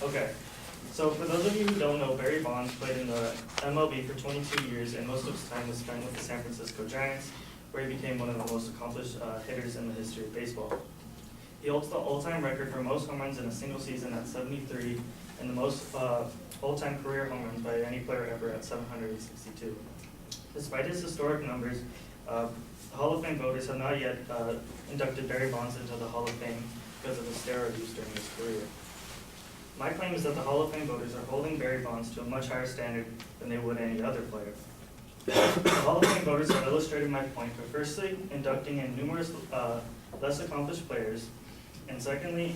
Okay, so for those of you who don't know, Barry Bonds played in the MLB for 22 years, and most of his time was spent with the San Francisco Giants, where he became one of the most accomplished hitters in the history of baseball. He holds the all-time record for most home runs in a single season at 73, and the most all-time career home runs by any player ever at 762. Despite his historic numbers, Hall of Fame voters have not yet inducted Barry Bonds into the Hall of Fame because of the steroid use during his career. My claim is that the Hall of Fame voters are holding Barry Bonds to a much higher standard than they would any other player. The Hall of Fame voters have illustrated my point by firstly inducting in numerous less accomplished players, and secondly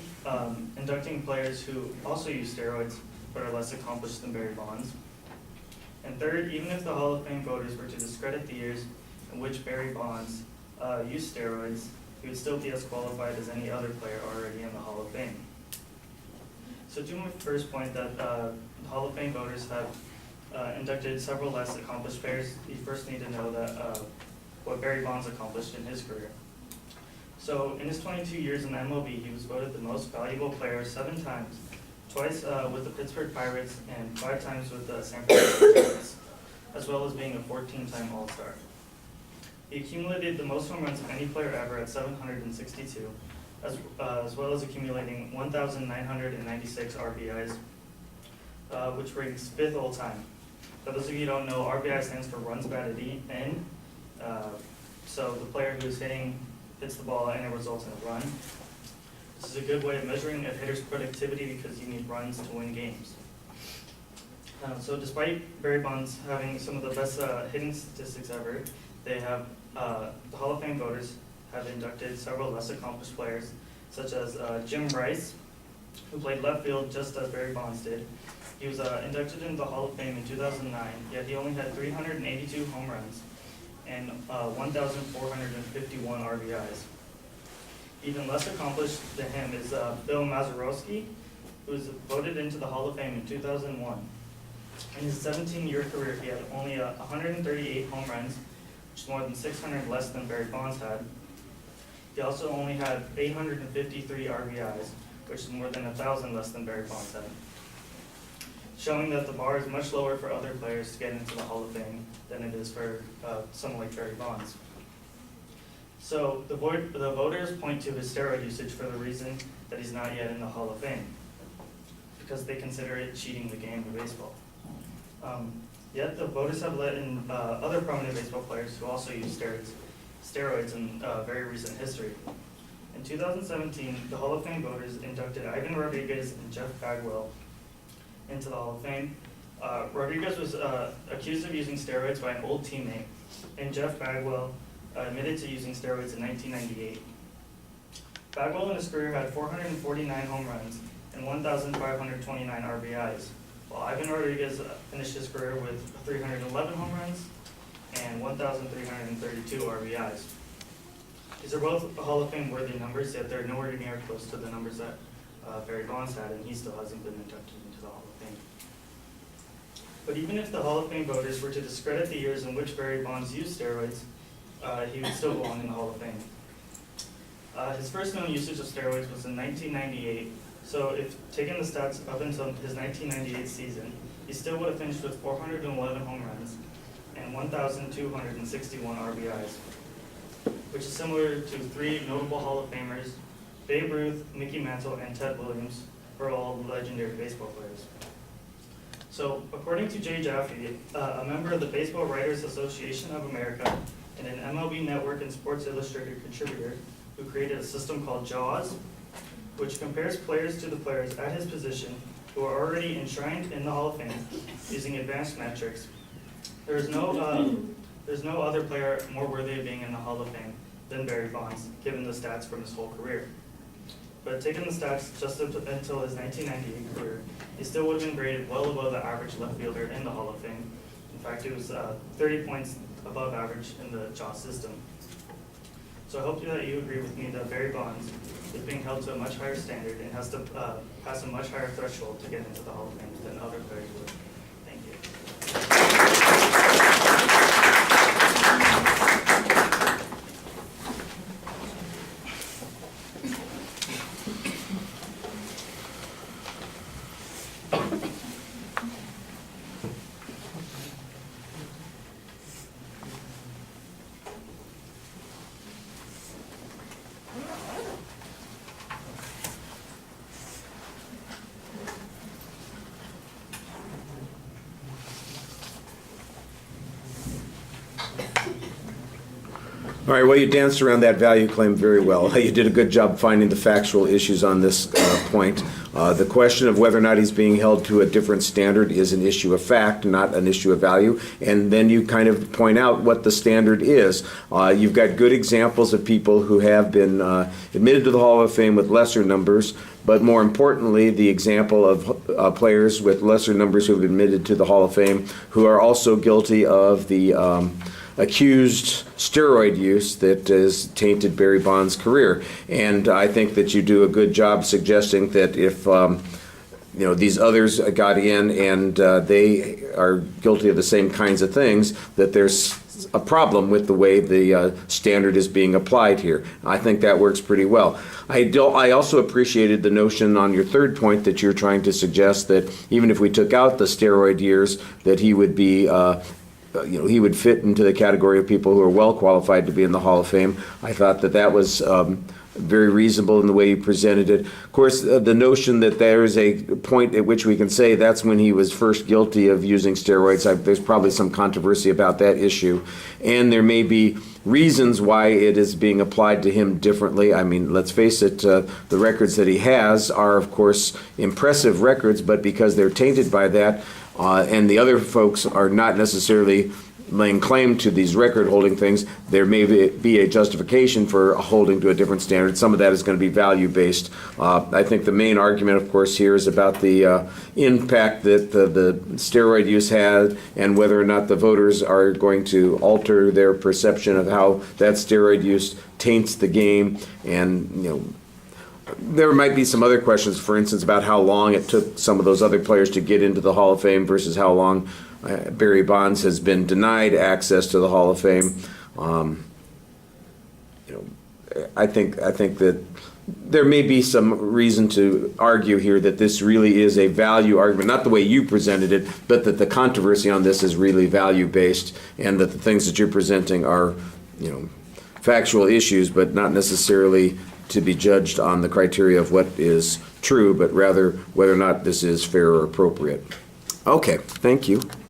inducting players who also use steroids but are less accomplished than Barry Bonds. And third, even if the Hall of Fame voters were to discredit the years in which Barry Bonds used steroids, he would still be as qualified as any other player already in the Hall of Fame. So to my first point that the Hall of Fame voters have inducted several less accomplished players, you first need to know that what Barry Bonds accomplished in his career. So in his 22 years in the MLB, he was voted the most valuable player 7 times, twice with the Pittsburgh Pirates and 5 times with the San Francisco Giants, as well as being a 14-time All-Star. He accumulated the most home runs of any player ever at 762, as well as accumulating 1,996 RBIs, which ranks 5th all time. For those of you who don't know, RBI stands for runs batted in. So the player who's hits the ball and it results in a run. This is a good way of measuring a hitter's productivity because you need runs to win games. So despite Barry Bonds having some of the best hitting statistics ever, they have the Hall of Fame voters have inducted several less accomplished players, such as Jim Rice, who played left field just as Barry Bonds did. He was inducted into the Hall of Fame in 2009, yet he only had 382 home runs and 1,451 RBIs. Even less accomplished than him is Bill Mazeroski, who was voted into the Hall of Fame in 2001. In his 17-year career, he had only 138 home runs, which is more than 600 less than Barry Bonds had. He also only had 853 RBIs, which is more than 1,000 less than Barry Bonds had, showing that the bar is much lower for other players to get into the Hall of Fame than it is for someone like Barry Bonds. So the voters point to his steroid usage for the reason that he's not yet in the Hall of Fame, because they consider it cheating the game of baseball. Yet the voters have let in other prominent baseball players who also use steroids in very recent history. In 2017, the Hall of Fame voters inducted Ivan Rodriguez and Jeff Bagwell into the Hall of Fame. Rodriguez was accused of using steroids by an old teammate, and Jeff Bagwell admitted to using steroids in 1998. Bagwell in his career had 449 home runs and 1,529 RBIs, while Ivan Rodriguez finished his career with 311 home runs and 1,332 RBIs. These are both Hall of Fame worthy numbers, yet they're nowhere near close to the numbers that Barry Bonds had, and he still hasn't been inducted into the Hall of Fame. But even if the Hall of Fame voters were to discredit the years in which Barry Bonds used steroids, he would still belong in the Hall of Fame. His first known usage of steroids was in 1998, so if taking the stats up until his 1998 season, he still would have finished with 411 home runs and 1,261 RBIs, which is similar to 3 notable Hall of Famers, Babe Ruth, Mickey Mantle, and Ted Williams, who are all legendary baseball players. So, according to Jay Jaffe, a member of the Baseball Writers Association of America and an MLB Network and Sports Illustrated contributor who created a system called JAWS, which compares players to the players at his position who are already enshrined in the Hall of Fame using advanced metrics. There's no other player more worthy of being in the Hall of Fame than Barry Bonds, given the stats from his whole career. But taking the stats just until his 1998 career, he still would have been graded well above the average left fielder in the Hall of Fame. In fact, he was 30 points above average in the JAWS system. So I hope that you agree with me that Barry Bonds is being held to a much higher standard and has to pass a much higher threshold to get into the Hall of Fame than other players would. Thank you. All right, well, you danced around that value claim very well. You did a good job finding the factual issues on this point. The question of whether or not he's being held to a different standard is an issue of fact, not an issue of value. And then you kind of point out what the standard is. You've got good examples of people who have been admitted to the Hall of Fame with lesser numbers, but more importantly, the example of players with lesser numbers who have been admitted to the Hall of Fame who are also guilty of the accused steroid use that has tainted Barry Bonds' career. And I think that you do a good job suggesting that if these others got in and they are guilty of the same kinds of things, that there's a problem with the way the standard is being applied here. I think that works pretty well. I also appreciated the notion on your third point that you're trying to suggest that even if we took out the steroid years, that he would be he would fit into the category of people who are well qualified to be in the Hall of Fame. I thought that that was very reasonable in the way you presented it. Of course, the notion that there is a point at which we can say that's when he was first guilty of using steroids, there's probably some controversy about that issue. And there may be reasons why it is being applied to him differently. I mean, let's face it, the records that he has are, of course, impressive records, but because they're tainted by that, and the other folks are not necessarily laying claim to these record-holding things, there may be a justification for holding to a different standard. Some of that is going to be value-based. I think the main argument, of course, here is about the impact that the steroid use had and whether or not the voters are going to alter their perception of how that steroid use taints the game. And, there might be some other questions, for instance, about how long it took some of those other players to get into the Hall of Fame versus how long Barry Bonds has been denied access to the Hall of Fame. I think that there may be some reason to argue here that this really is a value argument, not the way you presented it, but that the controversy on this is really value-based, and that the things that you're presenting are, factual issues, but not necessarily to be judged on the criteria of what is true, but rather whether or not this is fair or appropriate. Okay, thank you.